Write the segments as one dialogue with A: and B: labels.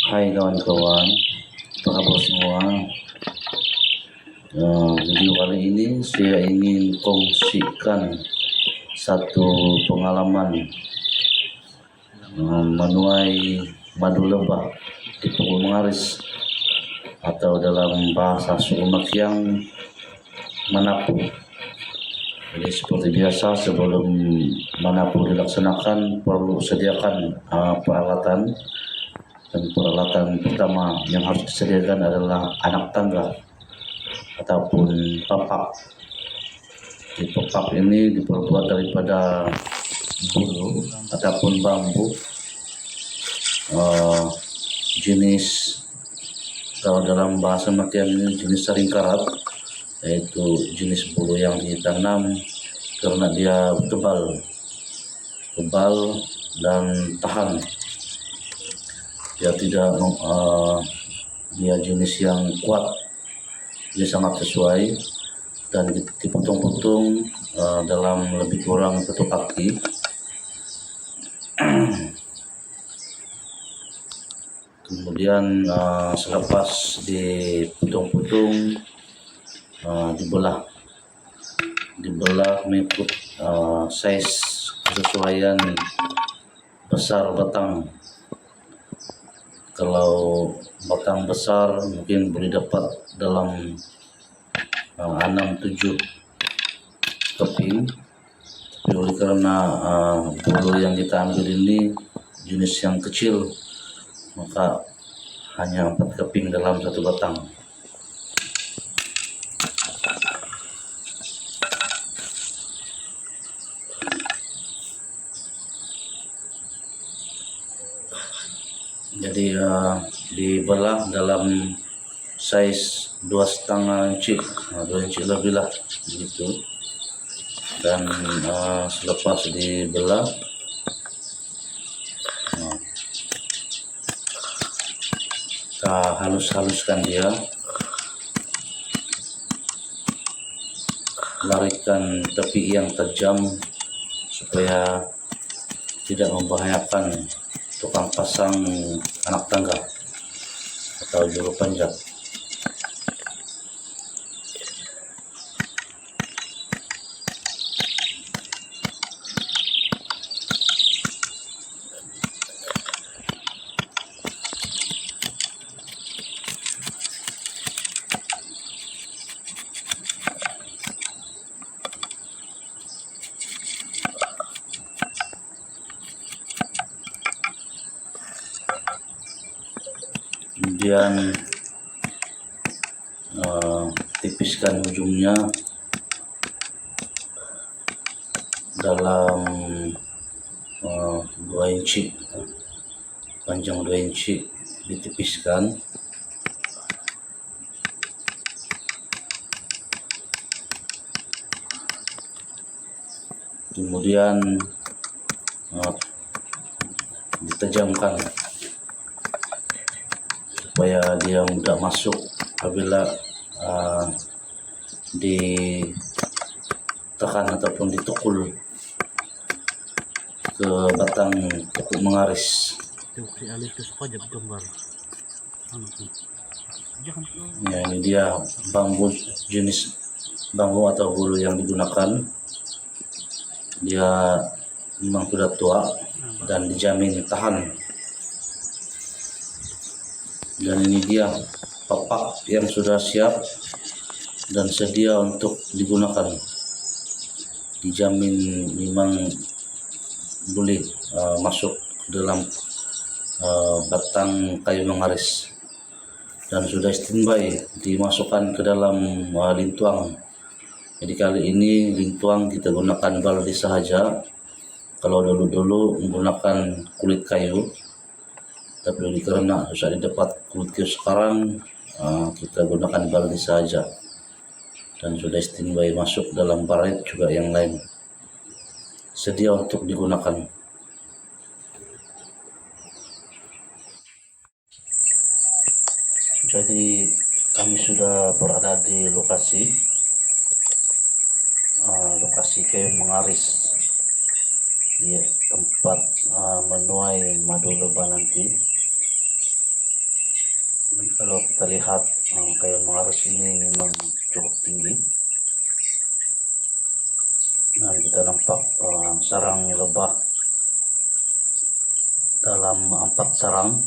A: Hai kawan-kawan, apa kabar semua? Video kali ini saya ingin kongsikan satu pengalaman menuai madu lebah di Pulau Mengaris, atau dalam bahasa Sumatera yang manapu. Jadi seperti biasa, sebelum manapu dilaksanakan perlu sediakan peralatan. Dan peralatan pertama yang harus disediakan adalah anak tangga ataupun papak. Di papak ini diperbuat daripada bulu ataupun bambu, jenis, kalau dalam bahasa Matian ini jenis saring karat, yaitu jenis bulu yang ditanam karena dia tebal dan tahan. Dia tidak dia jenis yang kuat, dia sangat sesuai dan dipotong-potong dalam lebih kurang 1 kaki. Kemudian selepas dipotong-potong, dibelah mengikut size kesesuaian besar batang. Kalau batang besar mungkin boleh dapat dalam 6-7 keping, tapi oleh karena bulu yang kita ambil ini jenis yang kecil, maka hanya 4 keping dalam 1 batang. Jadi dibelah dalam size 2,5 inci, 2 inci lebih lah begitu. Dan selepas dibelah, kita halus-haluskan dia, larikan tepi yang tajam supaya tidak membahayakan tukang pasang anak tangga atau juru panjat. Kemudian tipiskan ujungnya dalam 2 inci, panjang 2 inci ditipiskan. Kemudian ditajamkan supaya dia mudah masuk apabila ditekan ataupun ditukul ke batang pokok mengaris. Ya, ini dia jenis bambu atau bulu yang digunakan. Dia memang sudah tua dan dijamin tahan. Dan ini dia papak yang sudah siap dan sedia untuk digunakan. Dijamin memang boleh masuk ke dalam batang kayu mengaris, dan sudah standby dimasukkan ke dalam lintuang. Jadi kali ini lintuang kita gunakan baldi sahaja. Kalau dulu menggunakan kulit kayu, tapi karena susah didapat kulit kayu sekarang, kita gunakan baldi saja, dan sudah standby masuk dalam baret juga yang lain, sedia untuk digunakan. Jadi kami sudah berada di lokasi kayu mengaris, ya, tempat menuai madu lebah nanti. Kalau kita lihat kayu mengarus ini memang cukup tinggi. Nah, kita nampak sarang lebah dalam 4 sarang.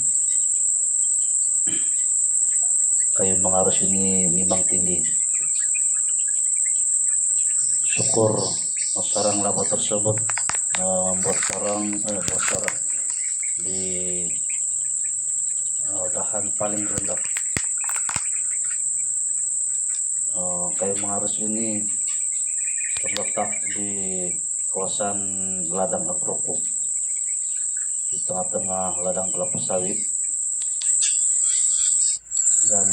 A: Kayu mengarus ini memang tinggi. Syukur sarang lebah tersebut membuat sarang bersarang di dahan paling rendah. Kayu mengarus ini terletak di kawasan ladang agrokop, di tengah-tengah ladang kelapa sawit, dan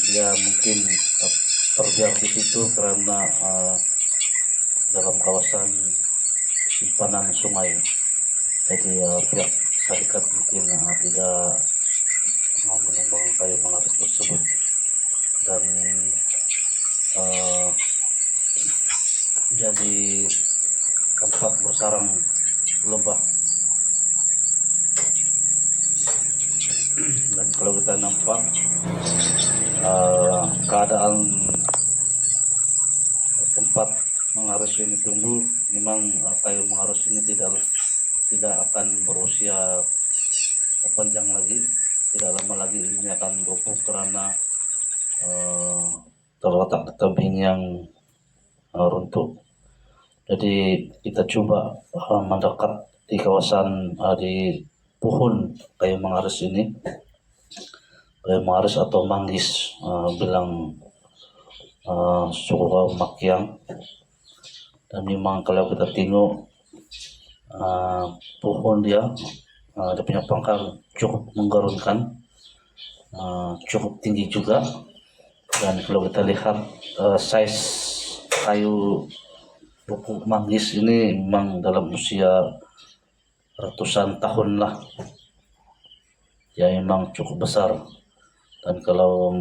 A: dia mungkin terbiar di situ karena dalam kawasan simpanan sungai. Jadi pihak syarikat mungkin tidak menumbang kayu mengarus tersebut, dan jadi tempat bersarang lebah. Dan kalau kita nampak keadaan tempat mengarus ini tumbuh, memang kayu mengarus ini tidak akan berusia panjang lagi, tidak lama lagi ini akan rubuh karena terletak di tebing yang runtuh. Jadi kita coba mendekat di kawasan di pohon kayu mengarus ini, kayu mengarus atau manggis, bilang suku kaum Makiang. Dan memang kalau kita tengok pohon dia punya pangkal cukup menggarunkan, cukup tinggi juga. Dan kalau kita lihat size kayu pokok manggis ini memang dalam usia ratusan tahun lah, ya memang cukup besar. Dan kalau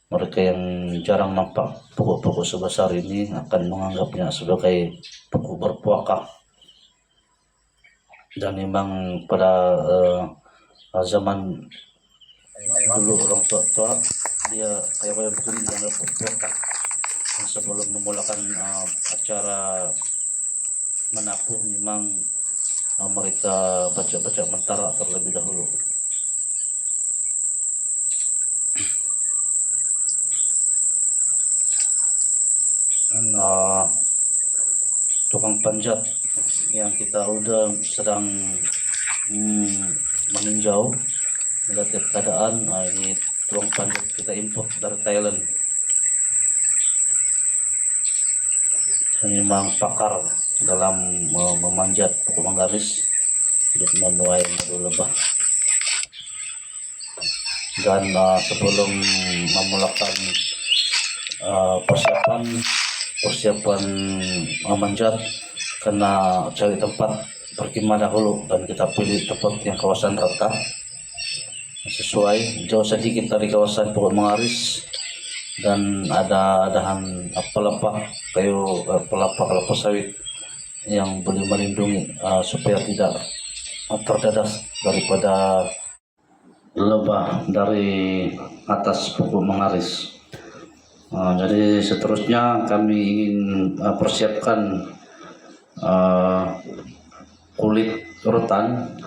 A: mereka yang jarang nampak pokok-pokok sebesar ini akan menganggapnya sebagai pokok berpuaka. Dan memang pada zaman dulu orang tua dia kayak begini dianggap berpuaka. Sebelum memulakan acara menapuh, memang mereka baca-baca mentara terlebih dahulu. Dan tukang panjat yang kita udah sedang meninjau melihat keadaan, ini tukang panjat kita import dari Thailand. Memang pakar dalam memanjat pokok manggaris untuk menuai madu lebah. Dan sebelum memulakan persiapan memanjat, kena cari tempat berkemah dahulu, dan kita pilih tempat yang kawasan rata sesuai, jauh sedikit dari kawasan pokok manggaris, dan ada dahan pelapa kelapa sawit yang boleh melindungi supaya tidak terdadas daripada lebah dari atas pokok manggaris. Jadi seterusnya kami ingin persiapkan kulit rotan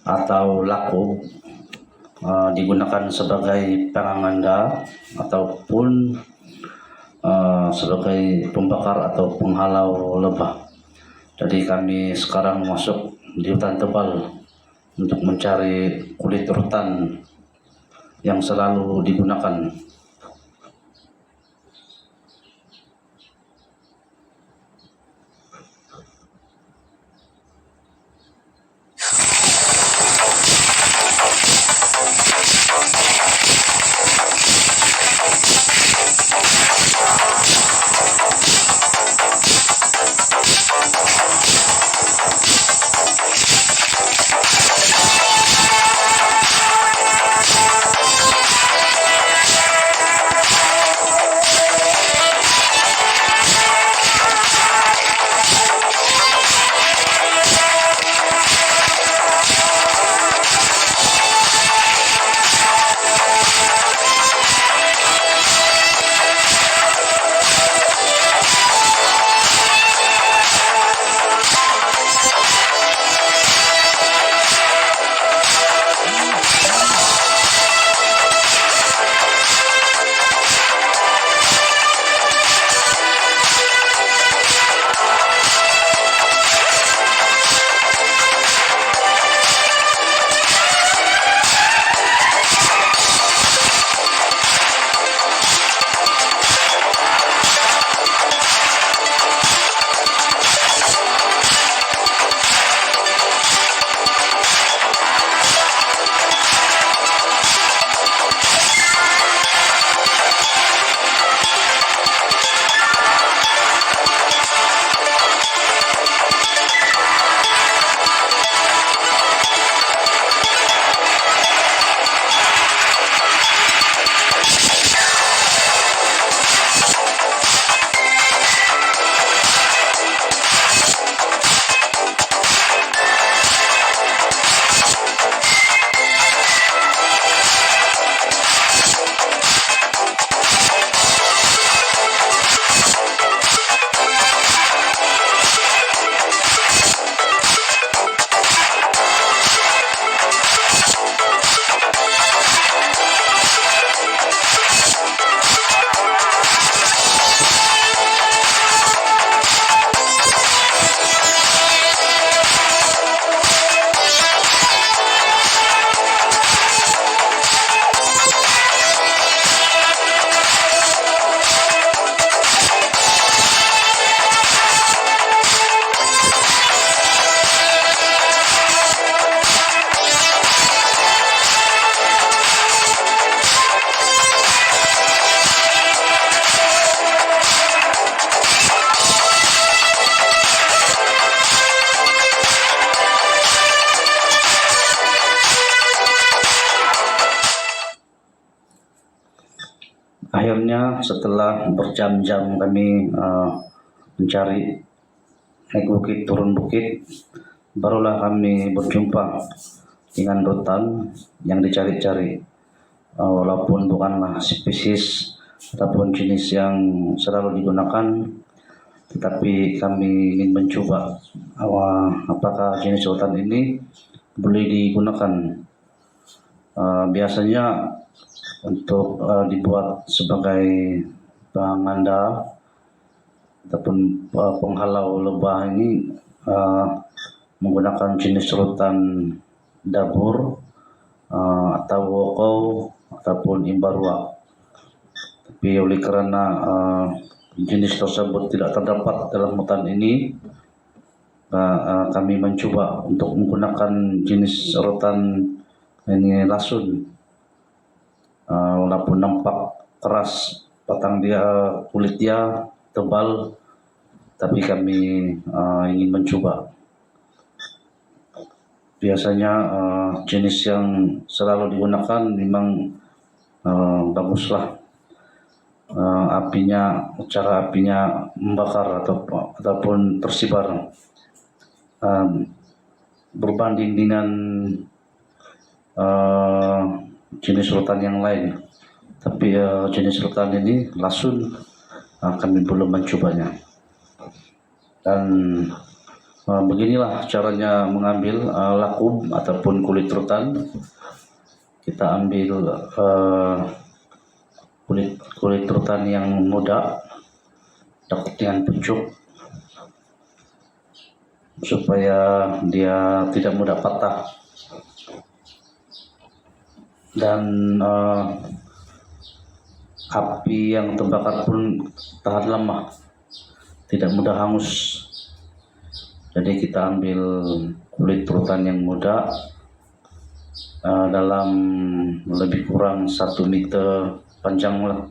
A: atau laku, digunakan sebagai penganganda ataupun sebagai pembakar atau penghalau lebah. Jadi kami sekarang masuk di hutan tebal untuk mencari kulit rotan yang selalu digunakan.
B: Akhirnya setelah berjam-jam kami mencari, naik bukit, turun bukit, barulah kami berjumpa dengan rotan yang dicari-cari. Walaupun bukanlah spesies ataupun jenis yang selalu digunakan, tetapi kami ingin mencoba apakah jenis rotan ini boleh digunakan. Biasanya untuk dibuat sebagai penganda ataupun penghalau lebah ini menggunakan jenis rotan dabur atau wokau ataupun imbarwa. Tapi oleh karena jenis tersebut tidak terdapat dalam hutan ini, kami mencoba untuk menggunakan jenis rotan ini lasun. Walaupun nampak keras batang dia, kulit dia tebal, tapi kami ingin mencoba. Biasanya jenis yang selalu digunakan memang baguslah. Cara apinya membakar ataupun tersibar berbanding dengan jenis rotan yang lain. Tapi jenis rotan ini lasun, kami belum mencobanya. Dan beginilah caranya mengambil lakum ataupun kulit rotan. Kita ambil kulit rotan yang muda, dekat dengan pucuk, supaya dia tidak mudah patah. Dan api yang terbakar pun tahan lama, tidak mudah hangus. Jadi kita ambil kulit rotan yang muda dalam lebih kurang 1 meter panjang lah.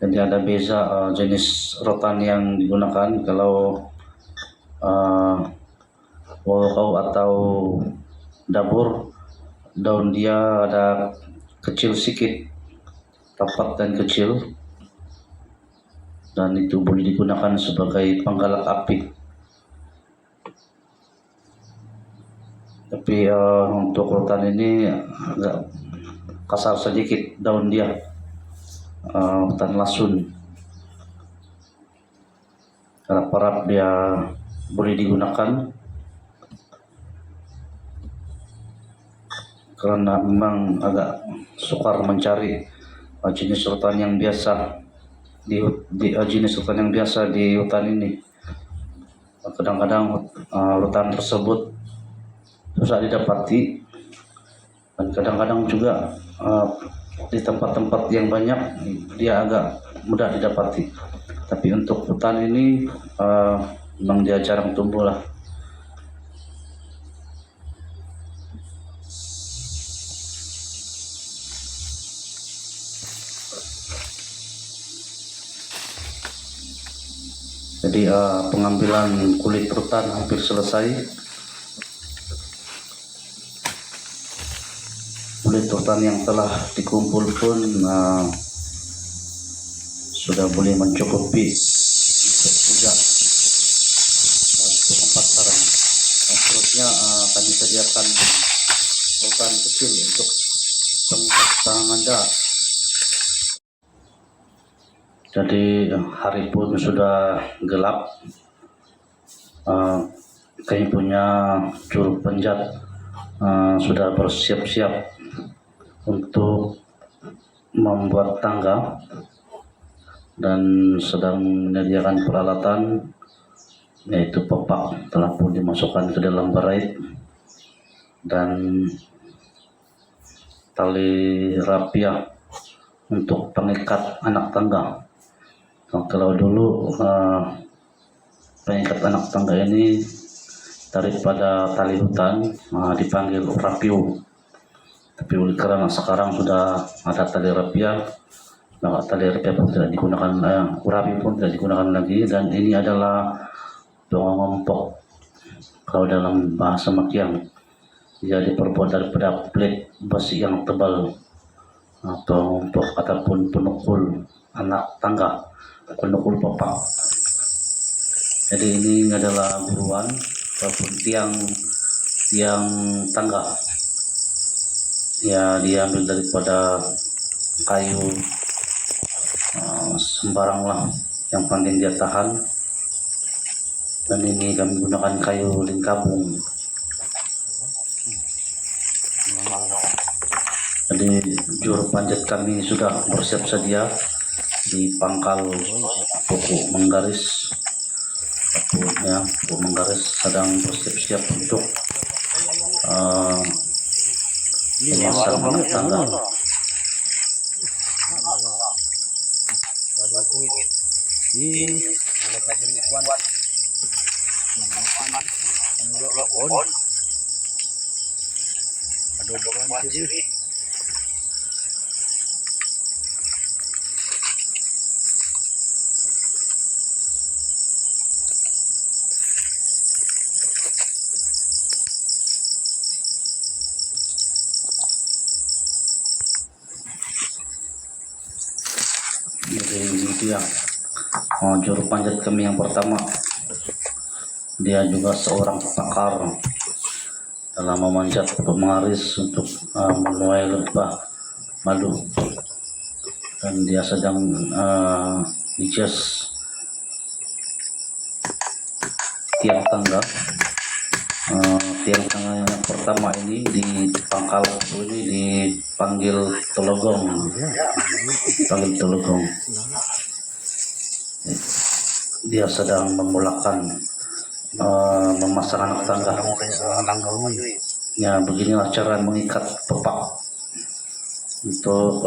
B: Jadi ada beza jenis rotan yang digunakan. Kalau wokau atau dabur, daun dia ada kecil sedikit, rapat dan kecil, dan itu boleh digunakan sebagai penggalak api. Tapi untuk rotan ini agak kasar sedikit daun dia, rotan lasun. Harap-harap dia boleh digunakan karena memang agak sukar mencari jenis rotan yang biasa jenis rotan yang biasa di hutan ini. Kadang-kadang rotan tersebut susah didapati, dan kadang-kadang juga di tempat-tempat yang banyak dia agak mudah didapati. Tapi untuk hutan ini memang dia jarang tumbuh lah. Jadi pengambilan kulit rotan hampir selesai. Kulit rotan yang telah dikumpul pun sudah boleh mencukupi juga untuk 4 sarang. Dan seterusnya kami sediakan rotan kecil untuk penganda. Jadi hari pun sudah gelap. Kami punya juru penjat sudah bersiap-siap untuk membuat tangga dan sedang menyediakan peralatan, yaitu pepak telah pun dimasukkan ke dalam barait dan tali rapia untuk pengikat anak tangga. Kalau dulu pengikat anak tangga ini daripada tali hutan dipanggil rapiu. Tapi oleh karena sekarang sudah ada tali rapia, tali RPA pun tidak digunakan, urapi pun tidak digunakan lagi, dan ini adalah pengompok. Kalau dalam bahasa Makiang, dia diperbuat daripada plate besi yang tebal, pengompok ataupun penukul anak tangga, penukul pepak. Jadi ini adalah buruan ataupun tiang tangga. Ya, diambil daripada kayu sembarang lah, yang penting dia tahan. Dan ini kami gunakan kayu lingkabung. Jadi juru panjat kami sudah bersiap sedia di pangkal pokok menggaris. Pokok menggaris sedang bersiap-siap untuk memasang tangga. Jadi ini dia juru panjat kami yang pertama. Dia juga seorang pakar dalam memanjat pokok mengaris untuk menuai lebah madu, dan dia sedang adjust tiang tangga. Tiang tangga yang pertama ini di pangkal ini dipanggil telogong. Dia sedang memulakan memasang anak tangga. Ya, beginilah cara mengikat pepak. Untuk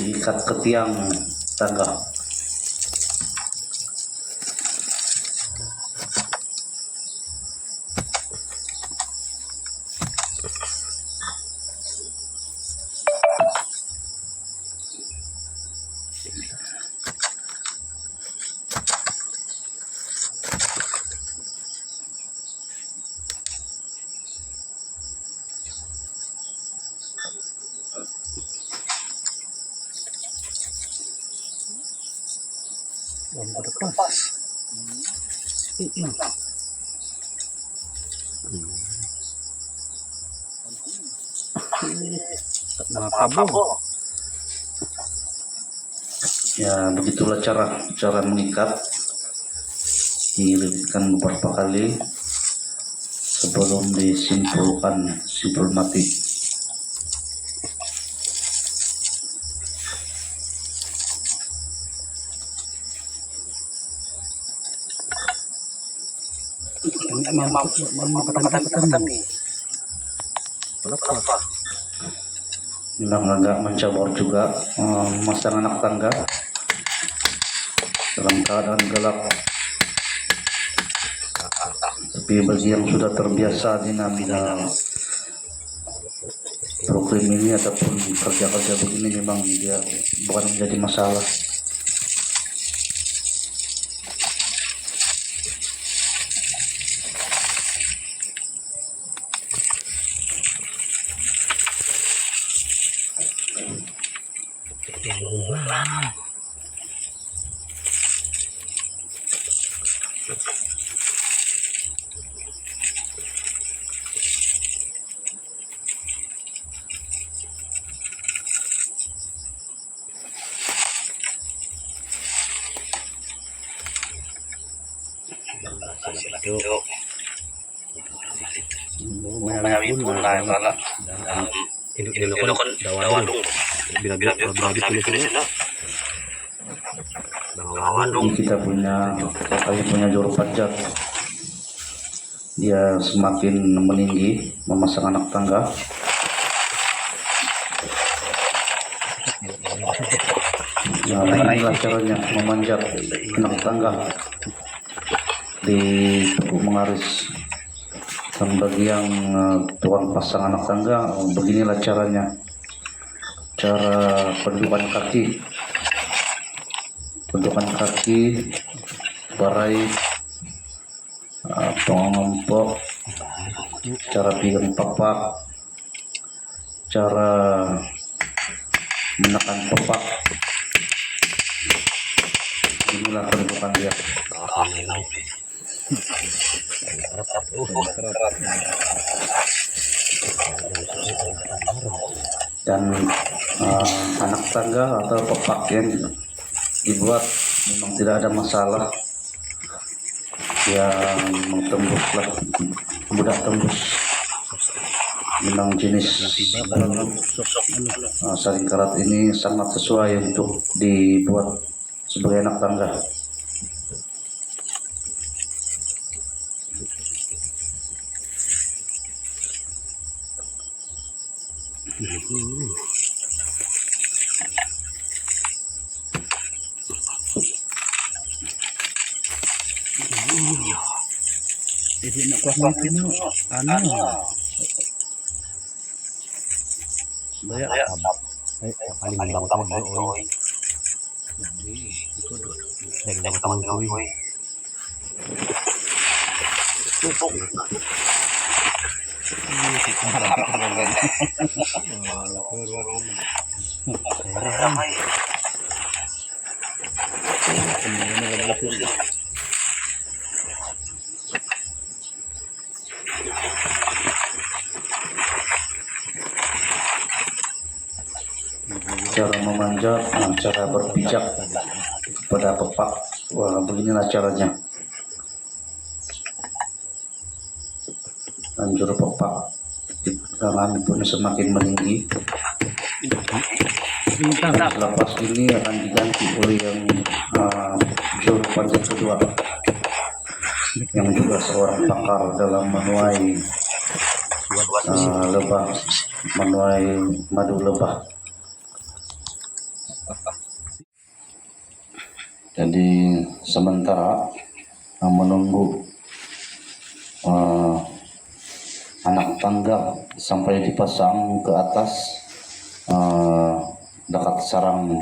B: diikat ke tiang tangga.
C: Lepas.
B: Ya, begitulah cara mengikat. Dililitkan beberapa kali sebelum disimpulkan simpul mati. Memang agak mencabar juga memasang anak tangga dalam keadaan gelap. Tapi bagi yang sudah terbiasa dinamika program ini ataupun kerja-kerja begini, memang dia bukan menjadi masalah. Kita punya juru panjat. Dia semakin meninggi memasang anak tangga. Nah, inilah caranya memanjat anak tangga di pokok mengaris. Dan bagi yang tuan pasang anak tangga, beginilah caranya cara pendudukan kaki, barai, pengompok, cara pegang papak, cara menekan papak. Inilah pendudukan dia. Dan anak tangga atau pepak yang dibuat memang tidak ada masalah, yang tembuslah, mudah tembus. Memang jenis saring karat ini sangat sesuai untuk dibuat sebagai anak tangga.
C: Jadi nak kuah mati no, banyak paling bang tahu oi. Dari bang tahu oi.
B: Cara memanjat, cara berpijak kepada pepak, wah beginilah caranya. Anjur pepak kami pun semakin meninggi. Lepas ini akan diganti oleh yang juru panjat kedua, yang juga seorang pakar dalam menuai lebah, menuai madu lebah. Jadi sementara menunggu anak tangga sampai dipasang ke atas dekat sarang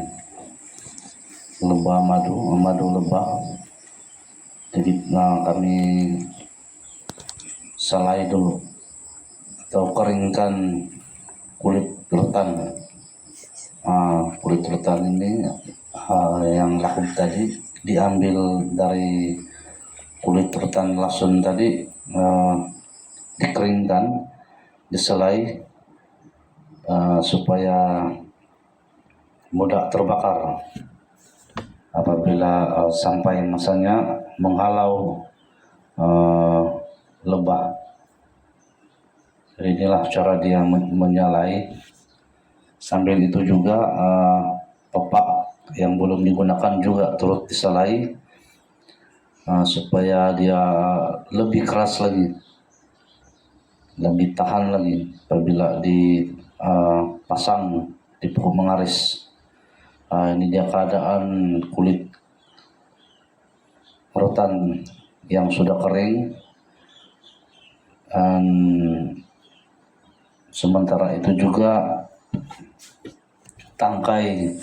B: lebah madu lebah. Jadi kami salai dulu atau keringkan kulit rotan. Kulit rotan ini yang laku tadi diambil dari kulit rotan lasun tadi, dikeringkan, diselai supaya mudah terbakar apabila sampai masanya menghalau lebah. Jadi inilah cara dia menyalai. Sambil itu juga pepak yang belum digunakan juga turut disalai supaya dia lebih keras lagi, lebih tahan lagi apabila dipasang di pokok mengaris. Ini dia keadaan kulit rotan yang sudah kering. Dan sementara itu juga tangkai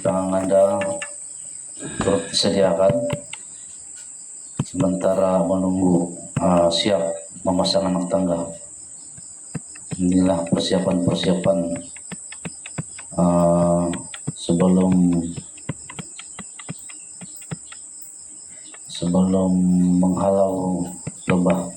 B: pengandal turut disediakan sementara menunggu siap memasang anak tangga. Inilah persiapan sebelum menghalau lebah.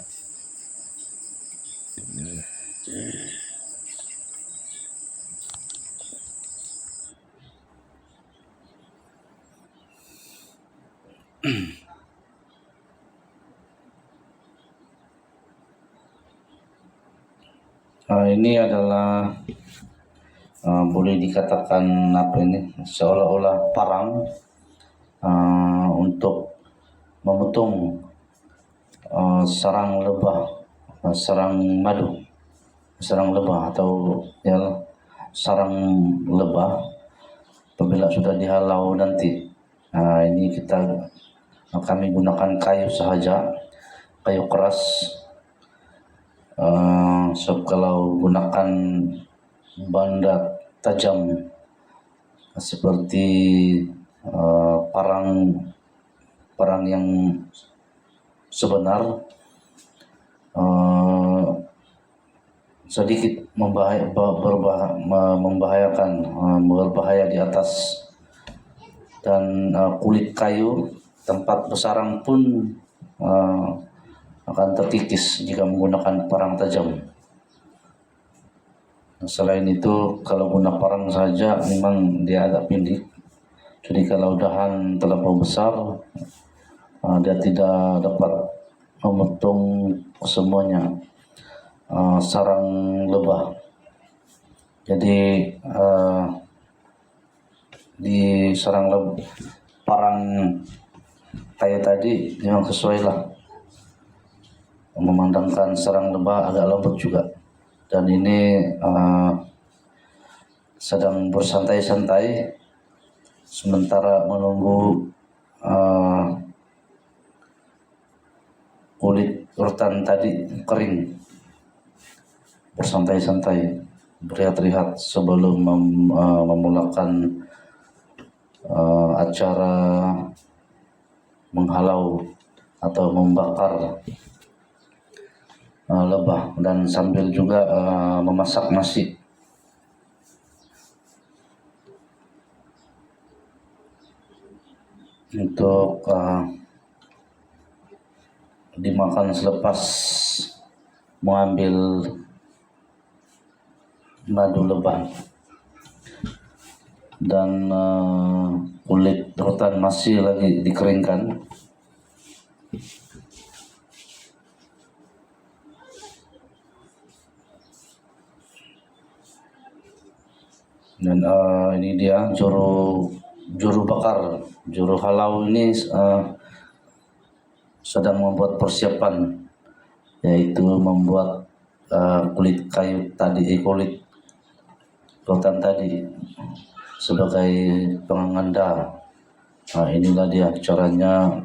B: Ini adalah boleh dikatakan seolah-olah parang untuk memotong sarang lebah, sarang lebah atau sarang lebah apabila sudah dihalau nanti. Ini kami gunakan kayu sahaja, kayu keras. Kalau gunakan bandat
A: tajam seperti parang yang sebenar, sedikit berbahaya di atas, dan kulit kayu tempat bersarang pun akan terkikis jika menggunakan parang tajam. Selain itu, kalau guna parang saja memang dia agak pendek, jadi kalau dahan terlalu besar dia tidak dapat memotong semuanya sarang lebah. Jadi di sarang parang kayu tadi memang sesuai lah, memandangkan sarang lebah agak lembut juga. Dan ini sedang bersantai-santai sementara menunggu kulit rotan tadi kering, bersantai-santai, berehat-rehat sebelum memulakan acara menghalau atau membakar lebah, dan sambil juga memasak nasi. Untuk dimakan selepas mengambil madu lebah, dan kulit rotan masih lagi dikeringkan. Dan ini dia juru bakar, juru halau ini sedang membuat persiapan, yaitu membuat kulit rotan tadi sebagai penganganda. Inilah dia caranya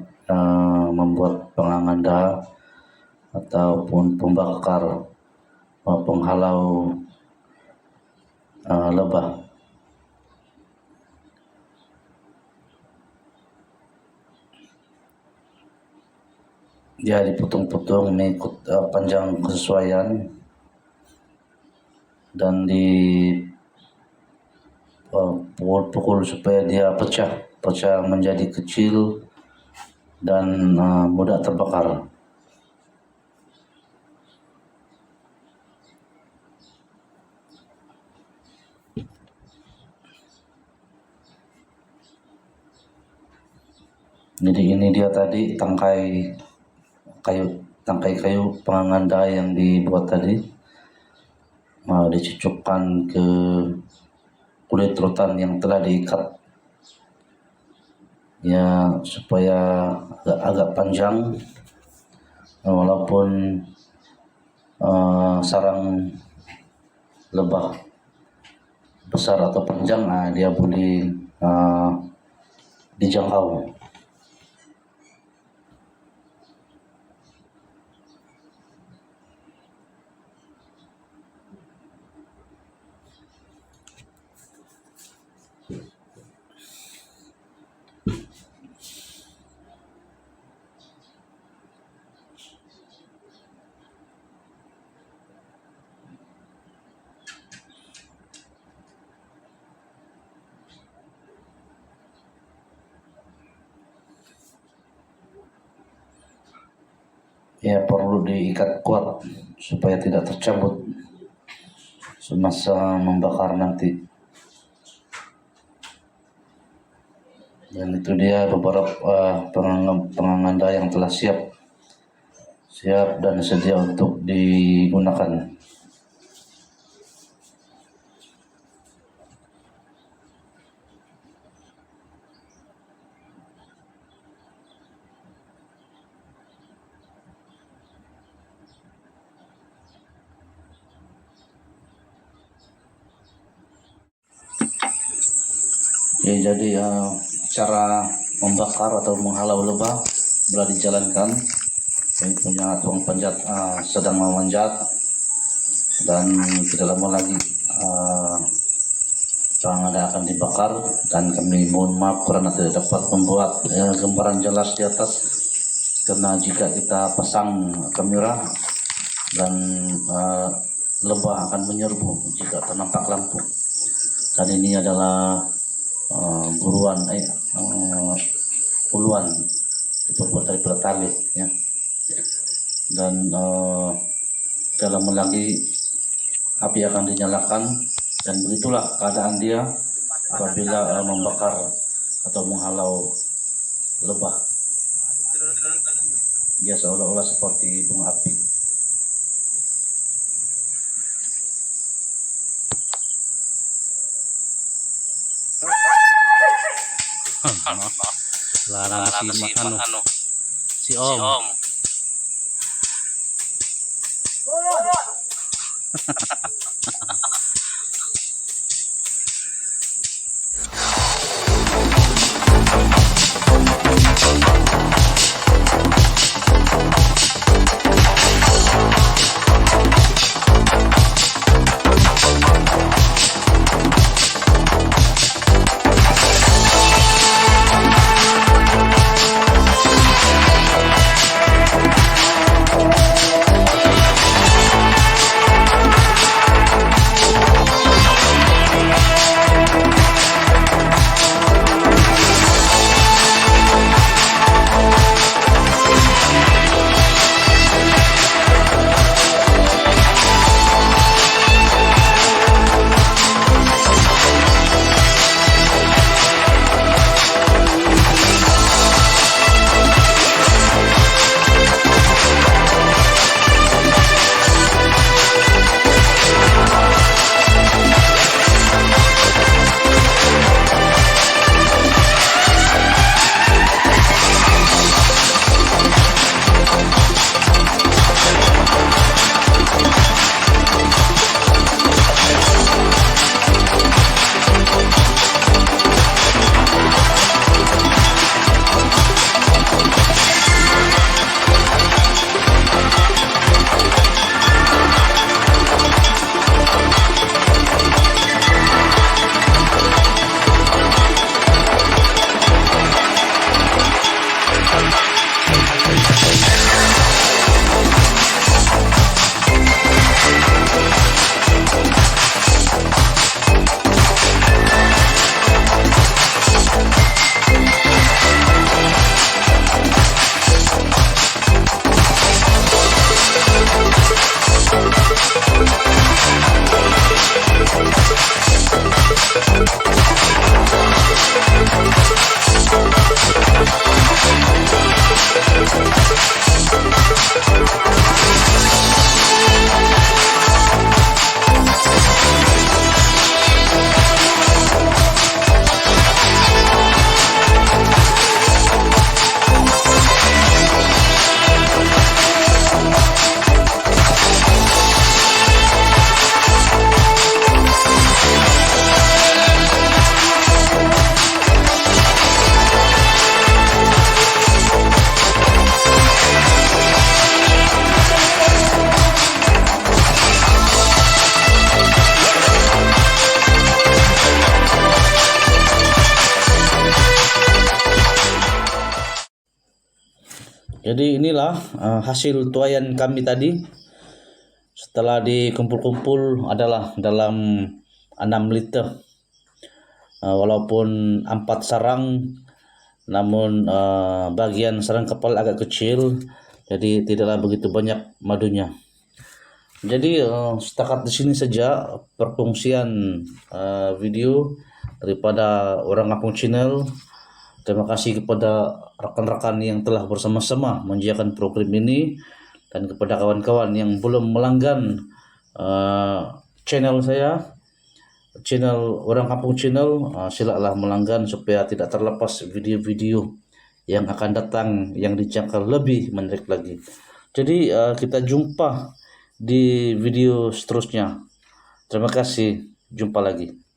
A: membuat penganganda ataupun pembakar, penghalau lebah. Dia dipotong-potong mengikut panjang kesesuaian, dan pukul supaya dia pecah menjadi kecil dan mudah terbakar. Jadi ini dia tadi tangkai kayu penganganda yang dibuat tadi, dicucukkan ke kulit rotan yang telah diikat, ya, supaya agak panjang, walaupun sarang lebah besar atau panjang, dia boleh dijangkau. Ya, perlu diikat kuat supaya tidak tercabut semasa membakar nanti. Dan itu dia beberapa penganganda yang telah siap dan sedia untuk digunakan. Jadi cara membakar atau menghalau lebah telah dijalankan. Yang punya tukang panjat sedang memanjat, dan tidak lama lagi Serangga akan dibakar, dan kami mohon maaf karena tidak dapat membuat gambaran jelas di atas, karena jika kita pasang kamera dan lebah akan menyerbu jika ternampak lampu. Dan ini adalah uluan diperbuat dari tali ya. Dan dalam lagi api akan dinyalakan, dan begitulah keadaan dia apabila membakar atau menghalau lebah. Dia seolah-olah seperti bunga api.
C: Larang si Om.
A: Jadi inilah hasil tuayan kami tadi. Setelah dikumpul-kumpul adalah dalam 6 liter. Walaupun 4 sarang, namun bagian sarang kepala agak kecil, jadi tidaklah begitu banyak madunya. Jadi setakat di sini saja perkongsian video daripada Orang Kampung Channel. Terima kasih kepada rekan-rekan yang telah bersama-sama menjalankan program ini, dan kepada kawan-kawan yang belum melanggan channel saya, channel Orang Kampung Channel, silakanlah melanggan supaya tidak terlepas video-video yang akan datang yang dijangkau lebih menarik lagi. Jadi kita jumpa di video seterusnya. Terima kasih, jumpa lagi.